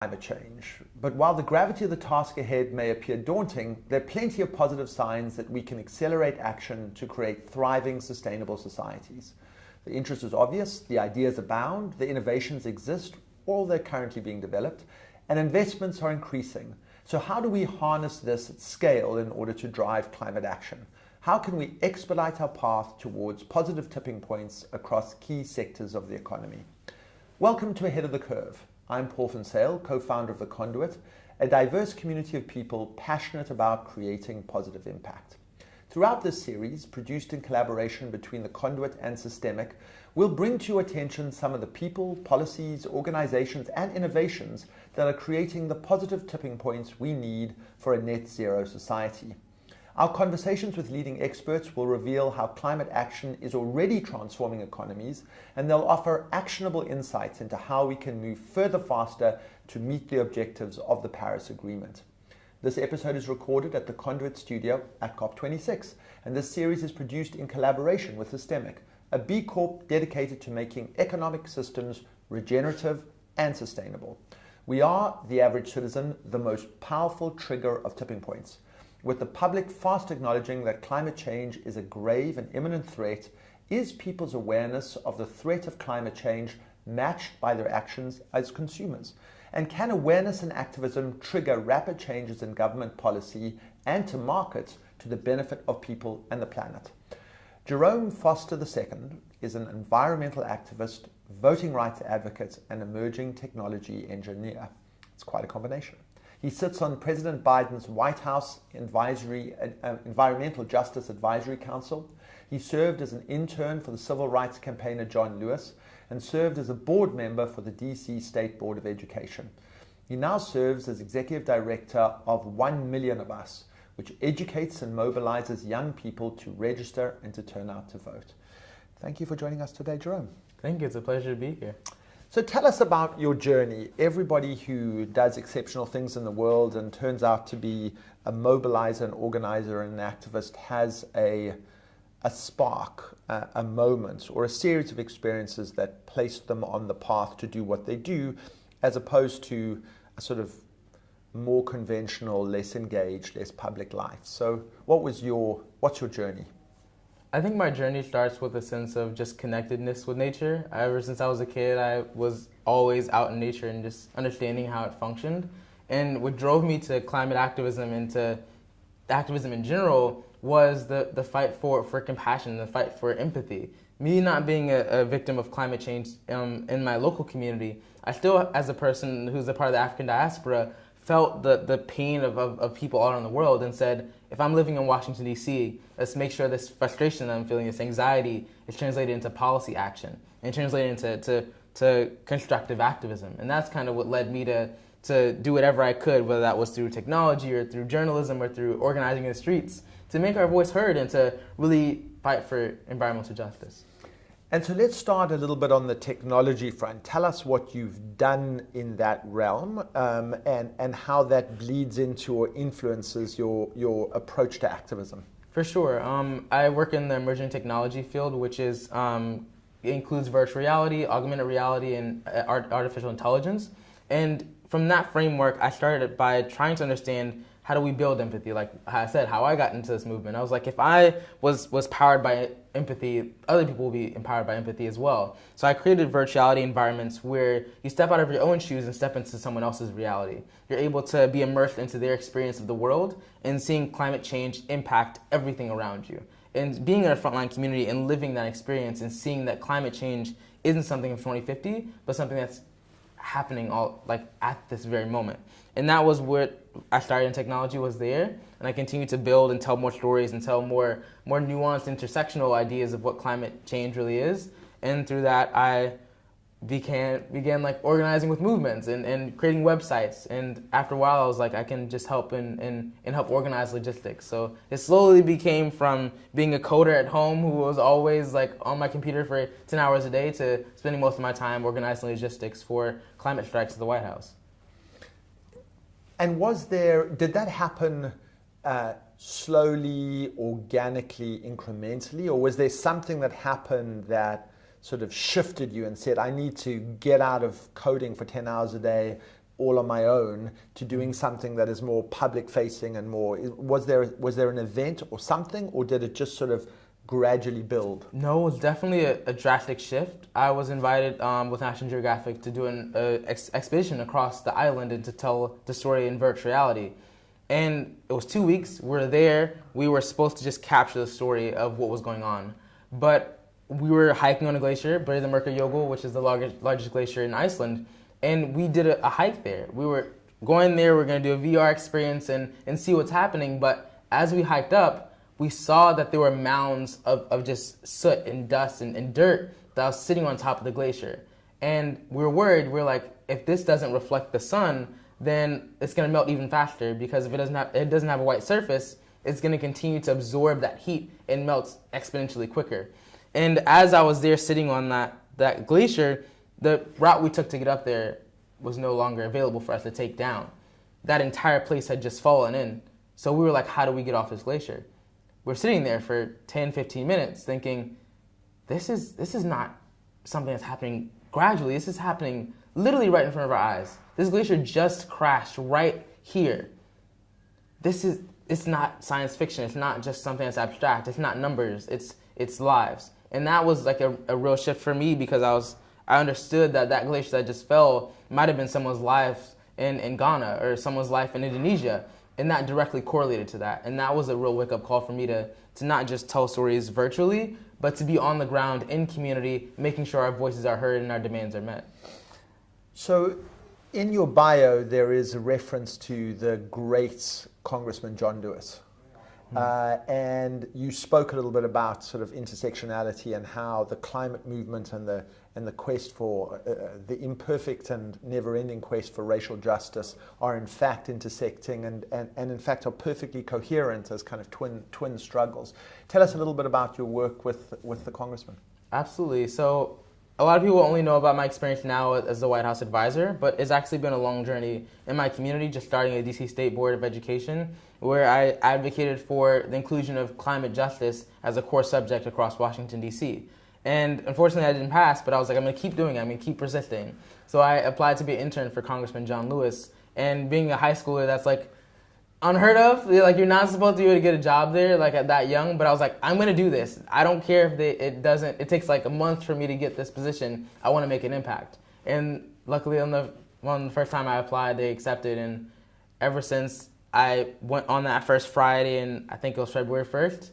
Climate change. But while the gravity of the task ahead may appear daunting, there are plenty of positive signs that we can accelerate action to create thriving, sustainable societies. The interest is obvious, the ideas abound, the innovations exist, or they're currently being developed, and investments are increasing. So how do we harness this at scale in order to drive climate action? How can we expedite our path towards positive tipping points across key sectors of the economy? Welcome to Ahead of the Curve. I'm Paul van Zyl, co-founder of The Conduit, a diverse community of people passionate about creating positive impact. Throughout this series, produced in collaboration between The Conduit and SYSTEMIQ, we'll bring to your attention some of the people, policies, organizations, and innovations that are creating the positive tipping points we need for a net zero society. Our conversations with leading experts will reveal how climate action is already transforming economies, and they'll offer actionable insights into how we can move further faster to meet the objectives of the Paris Agreement. This episode is recorded at the Conduit studio at COP26, and this series is produced in collaboration with SYSTEMIQ, a B Corp dedicated to making economic systems regenerative and sustainable. We are, the average citizen, the most powerful trigger of tipping points. With the public fast acknowledging that climate change is a grave and imminent threat, is people's awareness of the threat of climate change matched by their actions as consumers? And can awareness and activism trigger rapid changes in government policy and to markets to the benefit of people and the planet? Jerome Foster II is an environmental activist, voting rights advocate, and emerging technology engineer. It's quite a combination. He sits on President Biden's White House Environmental Justice Advisory Council. He served as an intern for the civil rights campaigner John Lewis and served as a board member for the DC State Board of Education. He now serves as executive director of OneMillionOfUs, which educates and mobilizes young people to register and to turn out to vote. Thank you for joining us today, Jerome. Thank you. It's a pleasure to be here. So tell us about your journey. Everybody who does exceptional things in the world and turns out to be a mobilizer, an organizer, and an activist has a spark, a moment, or a series of experiences that place them on the path to do what they do, as opposed to a sort of more conventional, less engaged, less public life. So what's your journey? I think my journey starts with a sense of just connectedness with nature. Ever since I was a kid, I was always out in nature and just understanding how it functioned. And what drove me to climate activism and to activism in general was the fight for compassion, the fight for empathy. Me not being a victim of climate change in my local community, I still, as a person who's a part of the African diaspora, felt the pain of people all around the world and said, if I'm living in Washington, D.C., let's make sure this frustration that I'm feeling, this anxiety, is translated into policy action and translated into constructive activism. And that's kind of what led me to do whatever I could, whether that was through technology or through journalism or through organizing in the streets, to make our voice heard and to really fight for environmental justice. And so let's start a little bit on the technology front. Tell us what you've done in that realm and how that bleeds into or influences your approach to activism. For sure. I work in the emerging technology field, which includes virtual reality, augmented reality, and artificial intelligence. And from that framework, I started by trying to understand how do we build empathy? Like I said, how I got into this movement. I was like, if I was powered by empathy, other people will be empowered by empathy as well. So I created virtuality environments where you step out of your own shoes and step into someone else's reality. You're able to be immersed into their experience of the world and seeing climate change impact everything around you. And being in a frontline community and living that experience and seeing that climate change isn't something of 2050, but something that's happening all like at this very moment. And that was what I started in technology, was there, and I continue to build and tell more stories and tell more nuanced intersectional ideas of what climate change really is. And through that I began like organizing with movements and creating websites, and after a while I was like, I can just help and help organize logistics. So it slowly became from being a coder at home who was always like on my computer for 10 hours a day to spending most of my time organizing logistics for climate strikes at the White House. And did that happen slowly, organically, incrementally, or was there something that happened that sort of shifted you and said, I need to get out of coding for 10 hours a day, all on my own to doing something that is more public facing and more, was there an event or something, or did it just sort of gradually build? No, it was definitely a drastic shift. I was invited with National Geographic to do an expedition across the island and to tell the story in virtual reality. And it was 2 weeks. We were there. We were supposed to just capture the story of what was going on. But we were hiking on a glacier, Breiðamerkurjökull, which is the largest glacier in Iceland. And we did a hike there. We were going there. We were going to do a VR experience and see what's happening. But as we hiked up, we saw that there were mounds of just soot and dust and dirt that was sitting on top of the glacier. And we were worried. We were like, if this doesn't reflect the sun, then it's going to melt even faster, because if it doesn't have a white surface, it's going to continue to absorb that heat and melts exponentially quicker. And as I was there sitting on that glacier, the route we took to get up there was no longer available for us to take down. That entire place had just fallen in. So we were like, how do we get off this glacier? We're sitting there for 10, 15 minutes thinking, this is not something that's happening gradually. This is happening literally right in front of our eyes. This glacier just crashed right here. It's not science fiction. It's not just something that's abstract. It's not numbers. It's lives. And that was like a real shift for me, because I understood that glacier that just fell might have been someone's life in Ghana or someone's life in Indonesia. And that directly correlated to that. And that was a real wake-up call for me to not just tell stories virtually, but to be on the ground in community, making sure our voices are heard and our demands are met. So in your bio, there is a reference to the great Congressman John Lewis. And you spoke a little bit about sort of intersectionality and how the climate movement and the quest for the imperfect and never-ending quest for racial justice are in fact intersecting and in fact are perfectly coherent as kind of twin struggles. Tell us a little bit about your work with the congressman. Absolutely. So a lot of people only know about my experience now as the White House advisor, but it's actually been a long journey in my community, just starting at DC State Board of Education, where I advocated for the inclusion of climate justice as a core subject across Washington, D.C. And unfortunately, I didn't pass, but I was like, I'm going to keep doing it. I'm going to keep persisting. So I applied to be an intern for Congressman John Lewis. And being a high schooler, that's like unheard of. Like, you're not supposed to be able to get a job there like at that young. But I was like, I'm going to do this. I don't care if it takes like a month for me to get this position. I want to make an impact. And luckily, on the first time I applied, they accepted. And ever since, I went on that first Friday, and I think it was February 1st,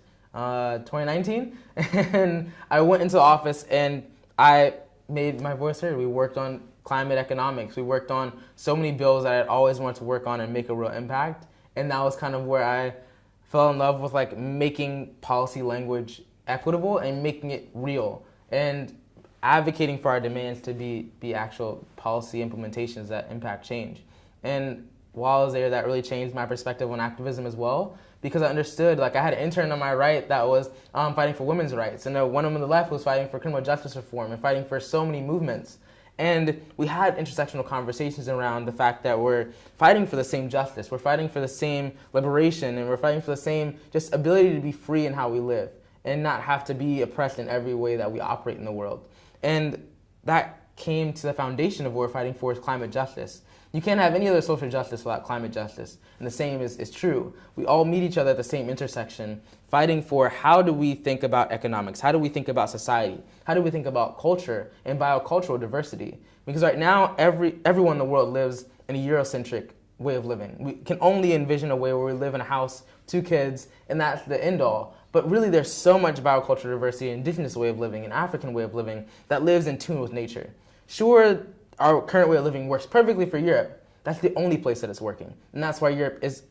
2019. And I went into the office and I made my voice heard. We worked on climate economics. We worked on so many bills that I'd always wanted to work on and make a real impact. And that was kind of where I fell in love with like making policy language equitable and making it real and advocating for our demands to be actual policy implementations that impact change. And while I was there, that really changed my perspective on activism as well, because I understood, like, I had an intern on my right that was fighting for women's rights, and one on the left was fighting for criminal justice reform and fighting for so many movements. And we had intersectional conversations around the fact that we're fighting for the same justice, we're fighting for the same liberation, and we're fighting for the same just ability to be free in how we live and not have to be oppressed in every way that we operate in the world. And that came to the foundation of what we're fighting for, is climate justice. You can't have any other social justice without climate justice. And the same is true. We all meet each other at the same intersection, fighting for how do we think about economics? How do we think about society? How do we think about culture and biocultural diversity? Because right now, everyone in the world lives in a Eurocentric way of living. We can only envision a way where we live in a house, 2 kids, and that's the end all. But really, there's so much biocultural diversity, indigenous way of living, an African way of living that lives in tune with nature. Sure, our current way of living works perfectly for Europe. That's the only place that it's working. And that's why Europe is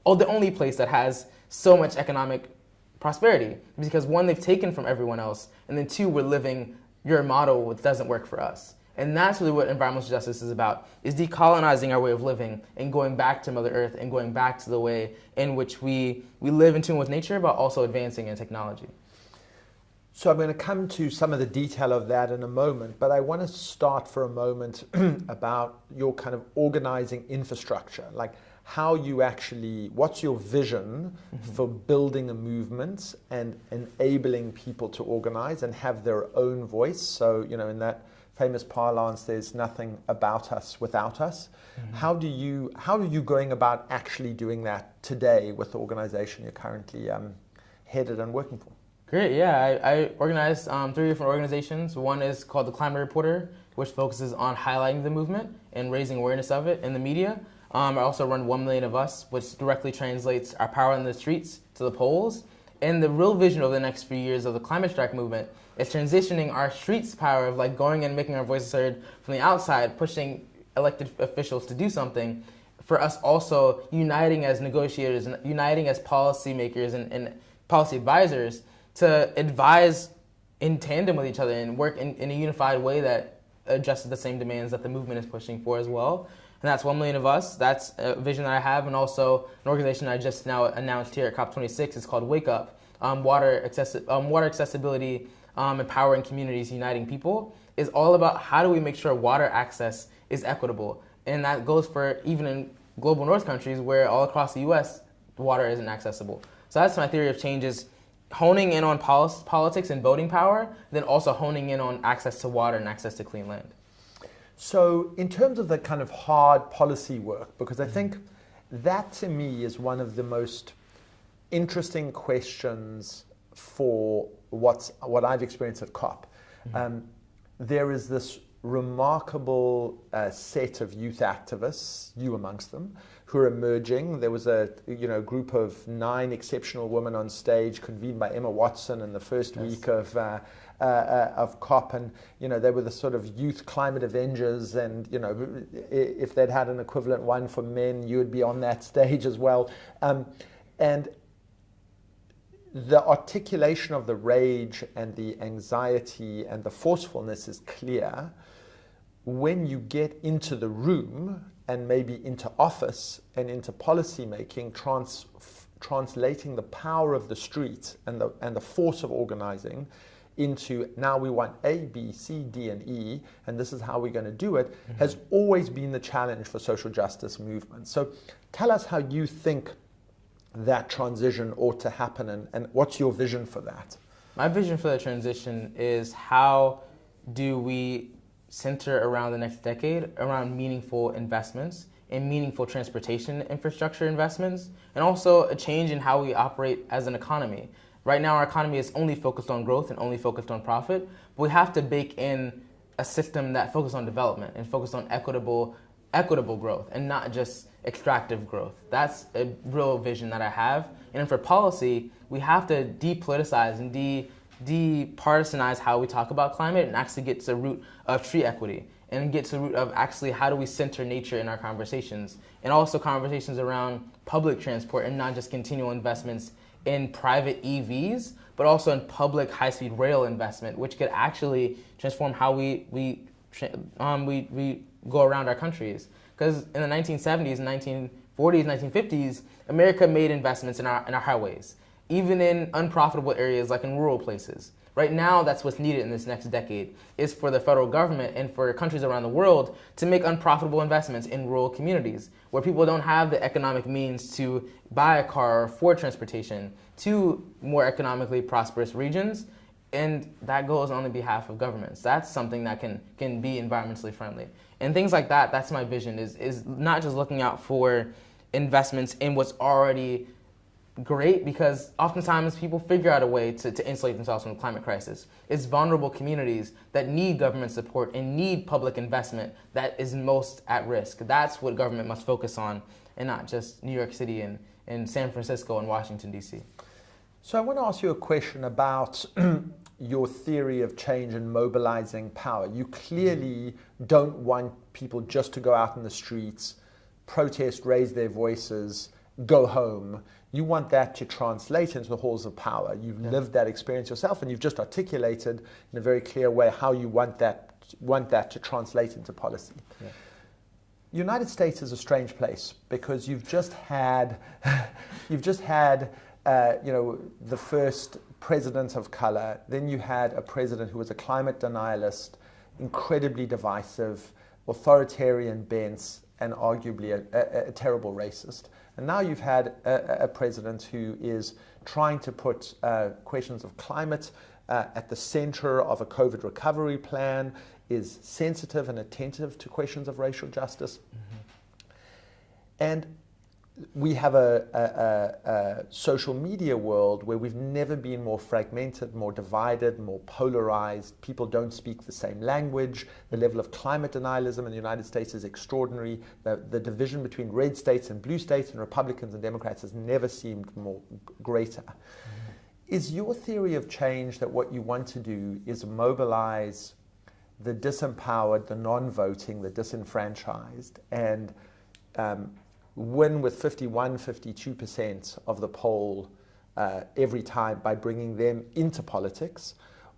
the only place that has so much economic prosperity. Because 1, they've taken from everyone else, and then 2, we're living your model, which doesn't work for us. And that's really what environmental justice is about, is decolonizing our way of living and going back to Mother Earth and going back to the way in which we live in tune with nature, but also advancing in technology. So I'm going to come to some of the detail of that in a moment, but I want to start for a moment about your kind of organizing infrastructure, like how you actually, what's your vision for building a movement and enabling people to organize and have their own voice. So, in that famous parlance, there's nothing about us without us. How are you going about actually doing that today with the organization you're currently headed and working for? Great, yeah. I organized 3 different organizations. One is called the Climate Reporter, which focuses on highlighting the movement and raising awareness of it in the media. I also run 1MillionOfUs, which directly translates our power in the streets to the polls. And the real vision over the next few years of the climate strike movement is transitioning our streets power of like going and making our voices heard from the outside, pushing elected officials to do something, for us also uniting as negotiators and uniting as policymakers and policy advisors to advise in tandem with each other and work in a unified way that addresses the same demands that the movement is pushing for as well. And that's 1MillionOfUs. That's a vision that I have, and also an organization I just now announced here at COP26. It's called Wake Up. Water accessibility, empowering communities, uniting people, is all about how do we make sure water access is equitable. And that goes for even in global north countries where all across the US, water isn't accessible. So that's my theory of change, is honing in on politics and voting power, then also honing in on access to water and access to clean land. So in terms of the kind of hard policy work, because I think that to me is one of the most interesting questions for what I've experienced at COP. There is this remarkable set of youth activists, you amongst them, who are emerging. There was a group of 9 exceptional women on stage convened by Emma Watson in the first week of COP, and they were the sort of youth climate avengers, and if they'd had an equivalent one for men, you would be on that stage as well. And the articulation of the rage and the anxiety and the forcefulness is clear. When you get into the room and maybe into office and into policy making, translating the power of the street and the force of organizing into now we want A, B, C, D, and E, and this is how we're going to do it, has always been the challenge for social justice movements. So tell us how you think that transition ought to happen, and what's your vision for that? My vision for the transition is how do we center around the next decade around meaningful investments and meaningful transportation infrastructure investments, and also a change in how we operate as an economy. Right now, our economy is only focused on growth and only focused on profit, but we have to bake in a system that focuses on development and focus on equitable growth and not just extractive growth. That's a real vision that I have. And for policy, we have to depoliticize and departisanize how we talk about climate and actually get to the root of tree equity and get to the root of actually how do we center nature in our conversations, and also conversations around public transport and not just continual investments in private EVs, but also in public high-speed rail investment, which could actually transform how we go around our countries. Because in the 1970s, 1940s, 1950s, America made investments in our highways, even in unprofitable areas like in rural places. Right now, that's what's needed in this next decade, is for the federal government and for countries around the world to make unprofitable investments in rural communities where people don't have the economic means to buy a car or afford transportation, to more economically prosperous regions. And that goes on behalf of governments. That's something that can be environmentally friendly. And things like that, that's my vision, is not just looking out for investments in what's already great, because oftentimes people figure out a way to insulate themselves from the climate crisis. It's vulnerable communities that need government support and need public investment that is most at risk. That's what government must focus on, and not just New York City and San Francisco and Washington, D.C. So I want to ask you a question about your theory of change and mobilizing power. You clearly don't want people just to go out in the streets, protest, raise their voices, go home. You want that to translate into the halls of power. You've lived that experience yourself, and you've just articulated in a very clear way how you want that to translate into policy. Yeah. United States is a strange place because you've just had the first president of color. Then you had a president who was a climate denialist, incredibly divisive, authoritarian bent, and arguably a terrible racist. And now you've had a president who is trying to put questions of climate at the center of a COVID recovery plan, is sensitive and attentive to questions of racial justice. And we have a social media world where we've never been more fragmented, more divided, more polarized. People don't speak the same language. The level of climate denialism in the United States is extraordinary. The division between red states and blue states and Republicans and Democrats has never seemed more greater. Is your theory of change that what you want to do is mobilize the disempowered, the non-voting, the disenfranchised, and win with 51, 52% of the poll every time by bringing them into politics?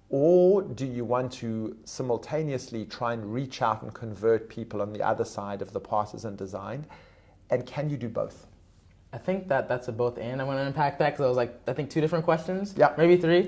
Or do you want to simultaneously try and reach out and convert people on the other side of the partisan design? And can you do both? I think that's a both and. I want to unpack that because I was like, I think 2 different questions. Yeah. Maybe 3.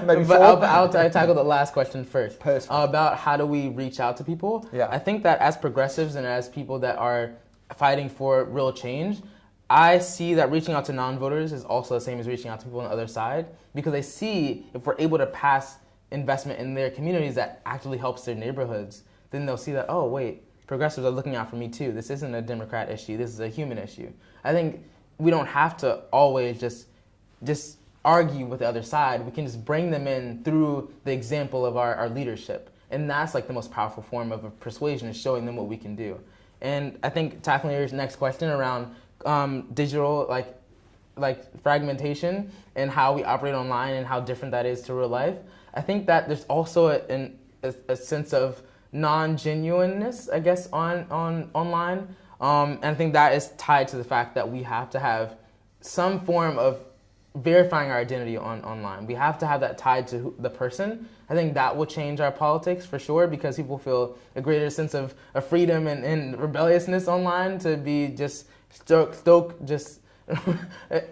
Maybe 4. But I'll tackle the last question first. Perfect. About how do we reach out to people. Yeah. I think that as progressives and as people that are fighting for real change, I see that reaching out to non-voters is also the same as reaching out to people on the other side, because they see if we're able to pass investment in their communities that actually helps their neighborhoods, then they'll see that, oh, wait, progressives are looking out for me too. This isn't a Democrat issue. This is a human issue. I think we don't have to always just argue with the other side. We can just bring them in through the example of our leadership. And that's like the most powerful form of a persuasion, is showing them what we can do. And I think tackling your next question around digital like fragmentation and how we operate online and how different that is to real life, I think that there's also a sense of non-genuineness, I guess, on online. And I think that is tied to the fact that we have to have some form of verifying our identity online. We have to have that tied to the person. I think that will change our politics for sure, because people feel a greater sense of freedom and rebelliousness online to be just stoke just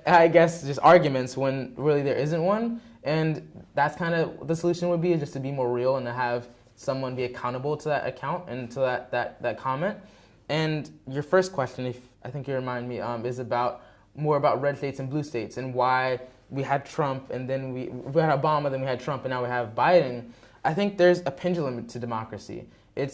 I guess just arguments when really there isn't one. And that's kind of the solution would be, just to be more real and to have someone be accountable to that account and to that comment. And your first question, if I think you remind me, is more about red states and blue states and why we had Trump and then we had Obama, then we had Trump, and now we have Biden. I think there's a pendulum to democracy. It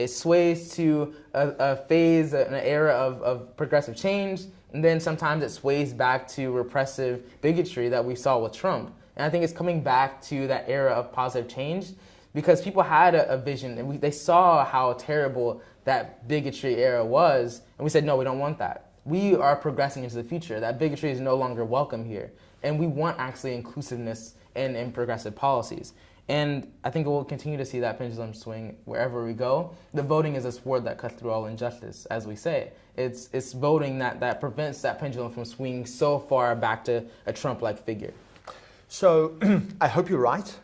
sways to a phase, an era of progressive change, and then sometimes it sways back to repressive bigotry that we saw with Trump. And I think it's coming back to that era of positive change, because people had a vision and they saw how terrible that bigotry era was, and we said, no, we don't want that. We are progressing into the future. That bigotry is no longer welcome here. And we want actually inclusiveness in progressive policies. And I think we'll continue to see that pendulum swing wherever we go. The voting is a sword that cuts through all injustice, as we say. It's voting that prevents that pendulum from swinging so far back to a Trump-like figure. So I hope you're right.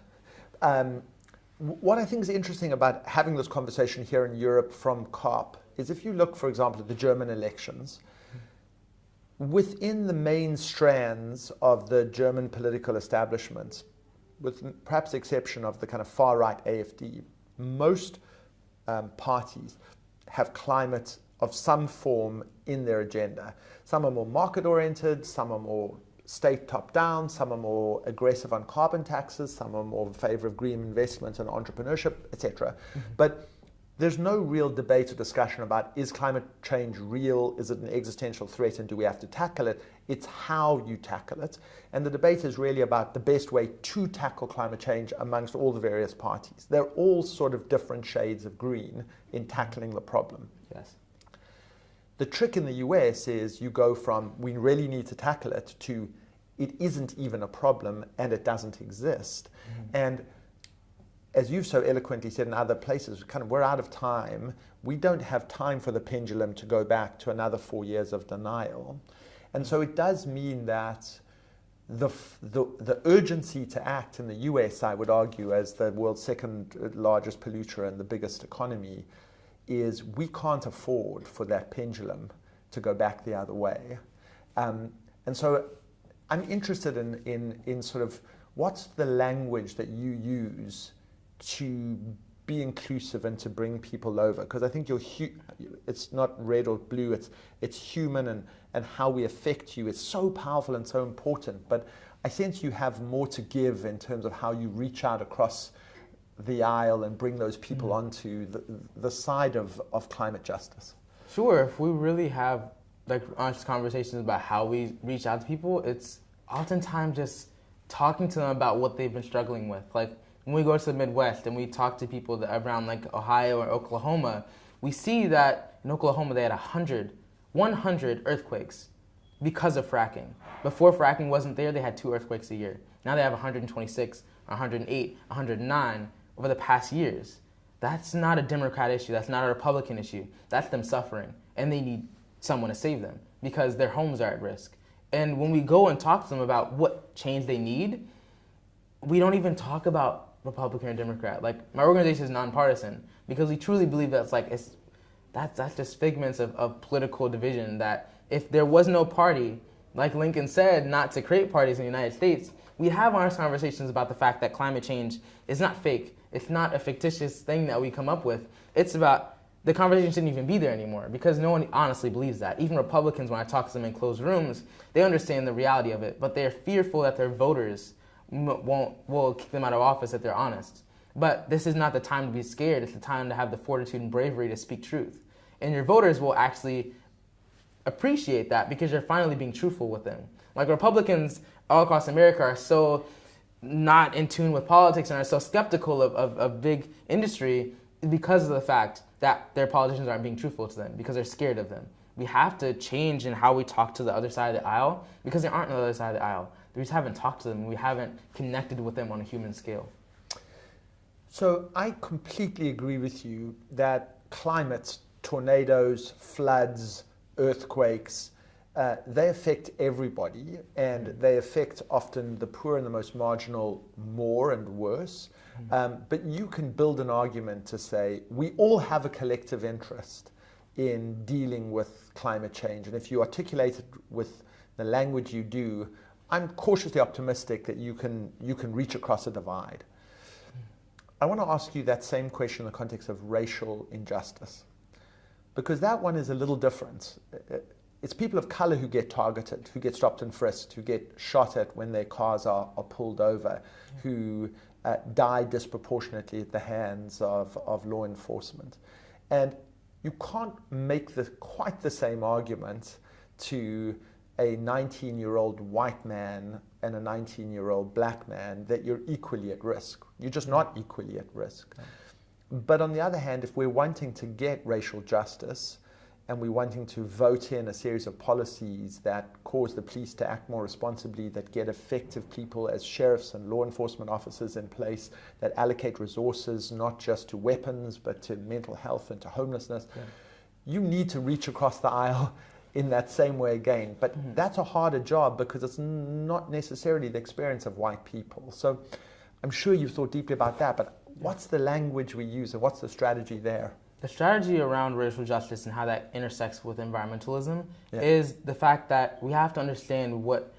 What I think is interesting about having this conversation here in Europe from COP is, if you look, for example, at the German elections, within the main strands of the German political establishment, with perhaps the exception of the kind of far-right AfD, most parties have climate of some form in their agenda. Some are more market-oriented, some are more state top-down, some are more aggressive on carbon taxes, some are more in favor of green investment and entrepreneurship, etc. But there's no real debate or discussion about, is climate change real? Is it an existential threat, and do we have to tackle it? It's how you tackle it. And the debate is really about the best way to tackle climate change amongst all the various parties. They're all sort of different shades of green in tackling the problem. Yes. The trick in the US is you go from, we really need to tackle it, to it isn't even a problem and it doesn't exist. And as you've so eloquently said in other places, we're out of time. We don't have time for the pendulum to go back to another 4 years of denial. And so it does mean that the urgency to act in the US, I would argue, as the world's second largest polluter and the biggest economy, is we can't afford for that pendulum to go back the other way. And so I'm interested in sort of what's the language that you use to be inclusive and to bring people over, because I think it's not red or blue, it's human, and how we affect you is so powerful and so important. But I sense you have more to give in terms of how you reach out across the aisle and bring those people onto the side of climate justice. Sure, if we really have like honest conversations about how we reach out to people, it's oftentimes just talking to them about what they've been struggling with. Like when we go to the Midwest and we talk to people that around like Ohio or Oklahoma, we see that in Oklahoma they had 100 earthquakes because of fracking. Before fracking wasn't there, they had 2 earthquakes a year. Now they have 126, 108, 109 over the past years. That's not a Democrat issue. That's not a Republican issue. That's them suffering. And they need someone to save them because their homes are at risk. And when we go and talk to them about what change they need, we don't even talk about Republican or Democrat. Like, my organization is nonpartisan because we truly believe that's just figments of political division, that if there was no party, like Lincoln said, not to create parties in the United States, we have honest conversations about the fact that climate change is not fake. It's not a fictitious thing that we come up with. It's about the conversation shouldn't even be there anymore because no one honestly believes that. Even Republicans, when I talk to them in closed rooms, they understand the reality of it, but they're fearful that their voters will kick them out of office if they're honest. But this is not the time to be scared. It's the time to have the fortitude and bravery to speak truth. And your voters will actually appreciate that because you're finally being truthful with them. Like Republicans all across America are so not in tune with politics and are so skeptical of big industry because of the fact that their politicians aren't being truthful to them because they're scared of them. We have to change in how we talk to the other side of the aisle because they aren't on the other side of the aisle. We just haven't talked to them. We haven't connected with them on a human scale. So I completely agree with you that climate, tornadoes, floods, earthquakes, they affect everybody, and they affect often the poor and the most marginal more and worse. But you can build an argument to say we all have a collective interest in dealing with climate change. And if you articulate it with the language you do, I'm cautiously optimistic that you can reach across a divide. I want to ask you that same question in the context of racial injustice, because that one is a little different. It's people of color who get targeted, who get stopped and frisked, who get shot at when their cars are pulled over, who die disproportionately at the hands of law enforcement. And you can't make quite the same argument to a 19-year-old white man and a 19-year-old black man that you're equally at risk. You're just not equally at risk. But on the other hand, if we're wanting to get racial justice and we're wanting to vote in a series of policies that cause the police to act more responsibly, that get effective people as sheriffs and law enforcement officers in place, that allocate resources not just to weapons but to mental health and to homelessness, you need to reach across the aisle in that same way again. But that's a harder job because it's not necessarily the experience of white people. So I'm sure you've thought deeply about that, but what's the language we use and what's the strategy there? The strategy around racial justice and how that intersects with environmentalism is the fact that we have to understand what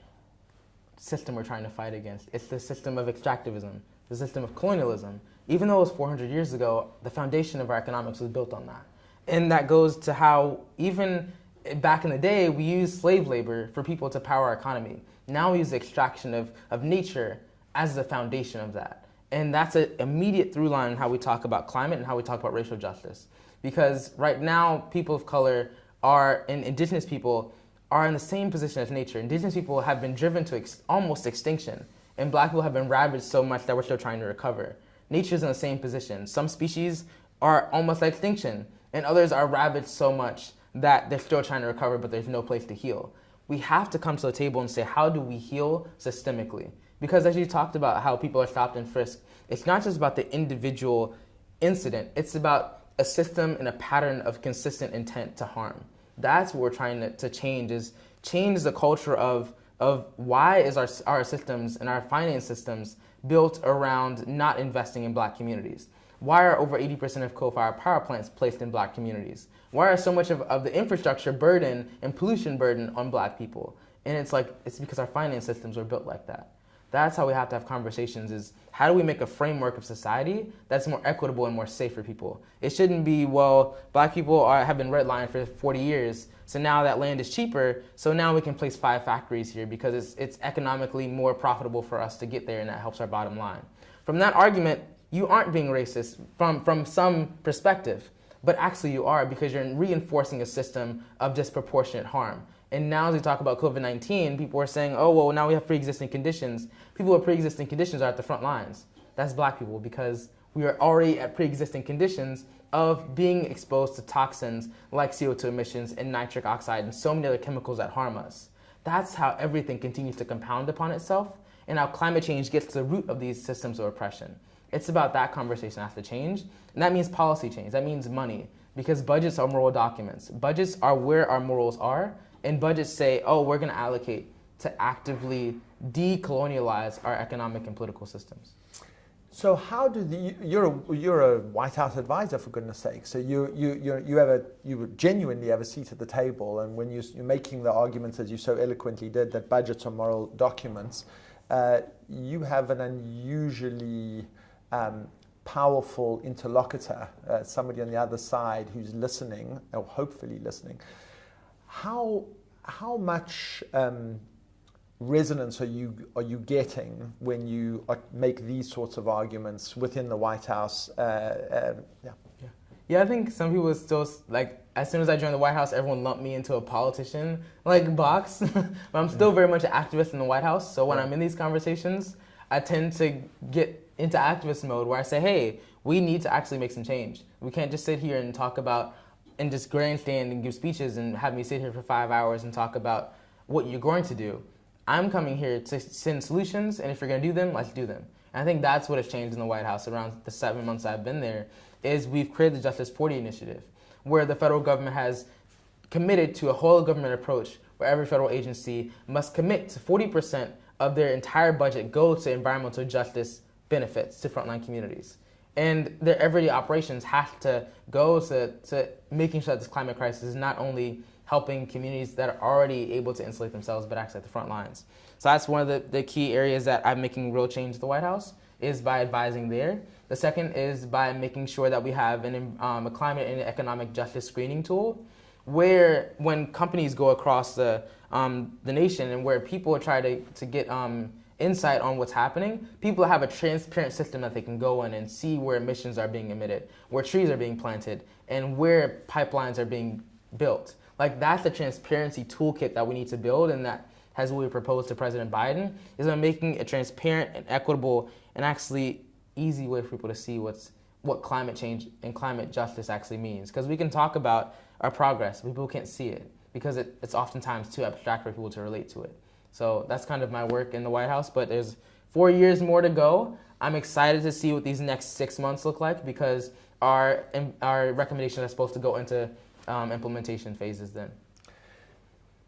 system we're trying to fight against. It's the system of extractivism, the system of colonialism. Even though it was 400 years ago, the foundation of our economics was built on that. And that goes to how even back in the day, we used slave labor for people to power our economy. Now we use the extraction of nature as the foundation of that. And that's an immediate through line in how we talk about climate and how we talk about racial justice. Because right now, people of color and indigenous people are in the same position as nature. Indigenous people have been driven to almost extinction, and black people have been ravaged so much that we're still trying to recover. Nature's in the same position. Some species are almost at extinction, and others are ravaged so much that they're still trying to recover, but there's no place to heal. We have to come to the table and say, how do we heal systemically? Because as you talked about how people are stopped and frisked, it's not just about the individual incident, it's about a system and a pattern of consistent intent to harm. That's what we're trying to change, is change the culture of why is our systems and our finance systems built around not investing in black communities? Why are over 80% of coal-fired power plants placed in black communities? Why are so much of the infrastructure burden and pollution burden on black people? And it's because our finance systems are built like that. That's how we have to have conversations, is how do we make a framework of society that's more equitable and more safe for people? It shouldn't be, well, black people have been redlined for 40 years, so now that land is cheaper, so now we can place 5 factories here because it's economically more profitable for us to get there, and that helps our bottom line. From that argument, you aren't being racist from some perspective, but actually you are, because you're reinforcing a system of disproportionate harm. And now as we talk about COVID-19, people are saying, oh, well, now we have pre-existing conditions. People with pre-existing conditions are at the front lines. That's black people, because we are already at pre-existing conditions of being exposed to toxins like CO2 emissions and nitric oxide and so many other chemicals that harm us. That's how everything continues to compound upon itself, and how climate change gets to the root of these systems of oppression. It's about that conversation that has to change, and that means policy change. That means money, because budgets are moral documents. Budgets are where our morals are, and budgets say, oh, we're going to allocate to actively decolonialize our economic and political systems. So how do you're a White House advisor, for goodness sake. So you genuinely have a seat at the table, and when you're making the arguments, as you so eloquently did, that budgets are moral documents, you have an unusually powerful interlocutor, somebody on the other side who's listening, or hopefully listening. How much resonance are you getting when you make these sorts of arguments within the White House? Yeah, I think some people still, like, as soon as I joined the White House, everyone lumped me into a politician box. But I'm still very much an activist in the White House. So when I'm in these conversations, I tend to get into activist mode where I say, hey, we need to actually make some change. We can't just sit here and talk about and just grandstand and give speeches and have me sit here for 5 hours and talk about what you're going to do. I'm coming here to send solutions, and if you're going to do them, let's do them. And I think that's what has changed in the White House around the 7 months I've been there, is we've created the Justice 40 initiative, where the federal government has committed to a whole government approach where every federal agency must commit to 40% of their entire budget go to environmental justice benefits to frontline communities. And their everyday operations have to go to making sure that this climate crisis is not only helping communities that are already able to insulate themselves, but actually at the front lines. So that's one of the key areas that I'm making real change at the White House, is by advising there. The second is by making sure that we have a climate and economic justice screening tool, where when companies go across the nation and where people try to get insight on what's happening, people have a transparent system that they can go in and see where emissions are being emitted, where trees are being planted, and where pipelines are being built. Like, that's the transparency toolkit that we need to build, and that has what we proposed to President Biden, is on making a transparent and equitable and actually easy way for people to see what climate change and climate justice actually means. Because we can talk about our progress, but people can't see it because it's oftentimes too abstract for people to relate to it. So that's kind of my work in the White House, but there's 4 years more to go. I'm excited to see what these next 6 months look like, because our recommendations are supposed to go into implementation phases then.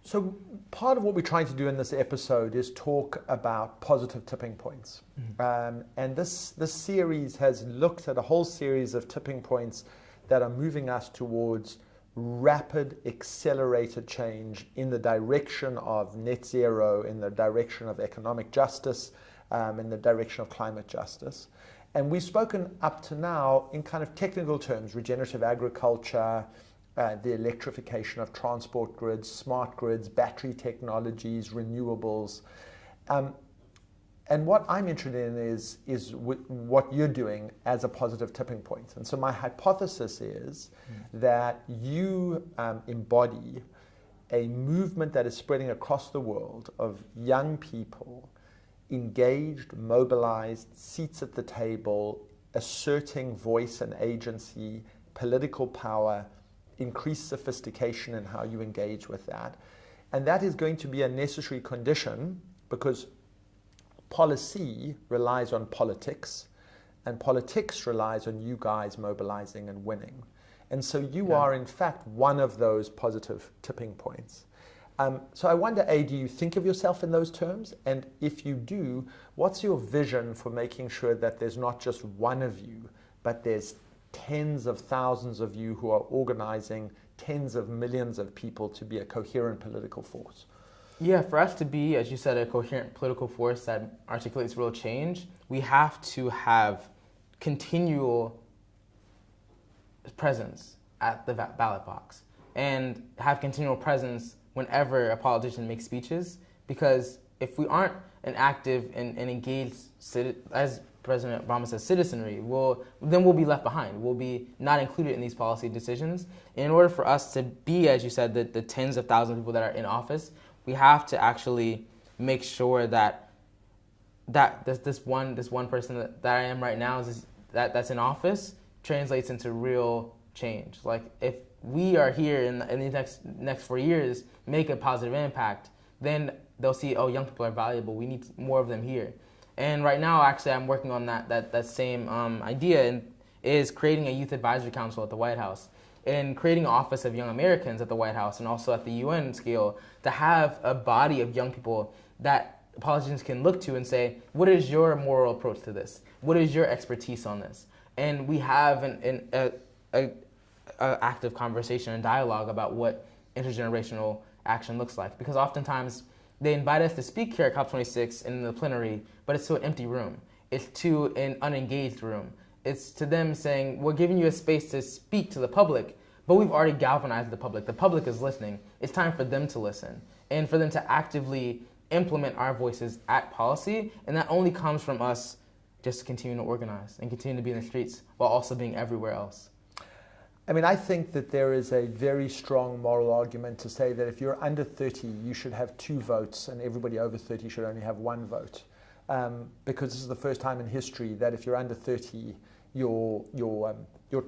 So part of what we're trying to do in this episode is talk about positive tipping points. Mm-hmm. And this series has looked at a whole series of tipping points that are moving us towards rapid, accelerated change in the direction of net zero, in the direction of economic justice, in the direction of climate justice. And we've spoken up to now in kind of technical terms: regenerative agriculture, the electrification of transport grids, smart grids, battery technologies, renewables. And what I'm interested in is what you're doing as a positive tipping point. And so my hypothesis is that you embody a movement that is spreading across the world of young people, engaged, mobilized, seats at the table, asserting voice and agency, political power, increased sophistication in how you engage with that. And that is going to be a necessary condition, because policy relies on politics, and politics relies on you guys mobilizing and winning. And so you are, in fact, one of those positive tipping points. So I wonder, A, do you think of yourself in those terms? And if you do, what's your vision for making sure that there's not just one of you, but there's tens of thousands of you who are organizing tens of millions of people to be a coherent political force? Yeah, for us to be, as you said, a coherent political force that articulates real change, we have to have continual presence at the ballot box and have continual presence whenever a politician makes speeches, because if we aren't an active and engaged, as President Obama says, citizenry, then we'll be left behind. We'll be not included in these policy decisions. In order for us to be, as you said, the tens of thousands of people that are in office, we have to actually make sure that this one person that I am right now that's in office translates into real change. Like, if we are here in the next 4 years, make a positive impact, then they'll see, oh, young people are valuable. We need more of them here. And right now, actually, I'm working on that same idea, and is creating a youth advisory council at the White House, and creating an office of young Americans at the White House, and also at the UN scale, to have a body of young people that politicians can look to and say, what is your moral approach to this? What is your expertise on this? And we have an active conversation and dialogue about what intergenerational action looks like. Because oftentimes they invite us to speak here at COP26 in the plenary, but it's to an empty room. It's to an unengaged room. It's to them saying, we're giving you a space to speak to the public, but we've already galvanized the public. The public is listening. It's time for them to listen and for them to actively implement our voices at policy. And that only comes from us just continuing to organize and continue to be in the streets while also being everywhere else. I mean, I think that there is a very strong moral argument to say that if you're under 30, you should have 2 votes, and everybody over 30 should only have 1 vote. Because this is the first time in history that if you're under 30, your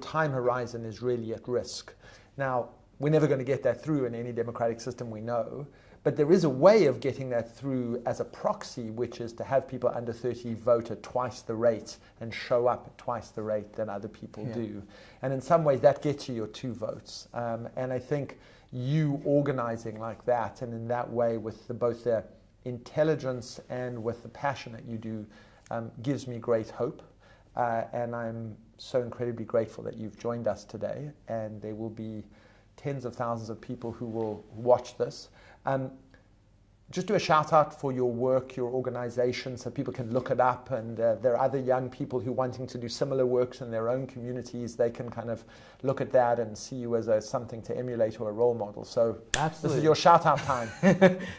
time horizon is really at risk. Now, we're never going to get that through in any democratic system, we know, but there is a way of getting that through as a proxy, which is to have people under 30 vote at twice the rate and show up at twice the rate than other people do. And in some ways, that gets you your 2 votes. And I think you organizing like that, and in that way with both the intelligence and with the passion that you do, gives me great hope. And I'm so incredibly grateful that you've joined us today, and there will be tens of thousands of people who will watch this. Just do a shout out for your work, your organization, so people can look it up, and there are other young people who are wanting to do similar works in their own communities. They can kind of look at that and see you as something to emulate or a role model. So Absolutely. This is your shout out time.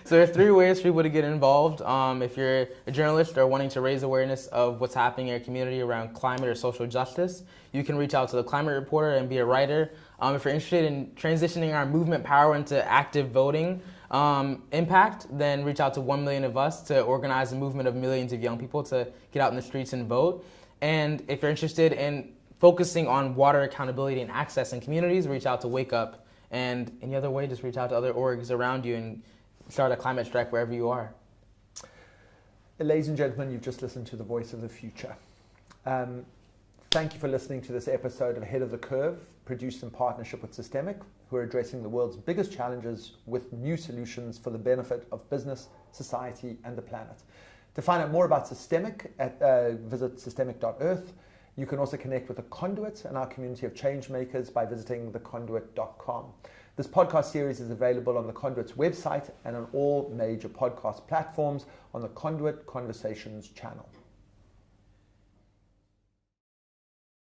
So there's 3 ways for people to get involved. If you're a journalist or wanting to raise awareness of what's happening in your community around climate or social justice, you can reach out to the Climate Reporter and be a writer. If you're interested in transitioning our movement power into active voting impact, then reach out to 1MillionOfUs to organize a movement of millions of young people to get out in the streets and vote. And if you're interested in focusing on water accountability and access in communities, reach out to Wake Up. And any other way, just reach out to other orgs around you and start a climate strike wherever you are. Ladies and gentlemen, you've just listened to the voice of the future. Thank you for listening to this episode of Ahead of the Curve, produced in partnership with SYSTEMIQ, who are addressing the world's biggest challenges with new solutions for the benefit of business, society, and the planet. To find out more about SYSTEMIQ, visit systemic.earth. You can also connect with the Conduit and our community of change makers by visiting theconduit.com. This podcast series is available on the Conduit's website and on all major podcast platforms on the Conduit Conversations channel.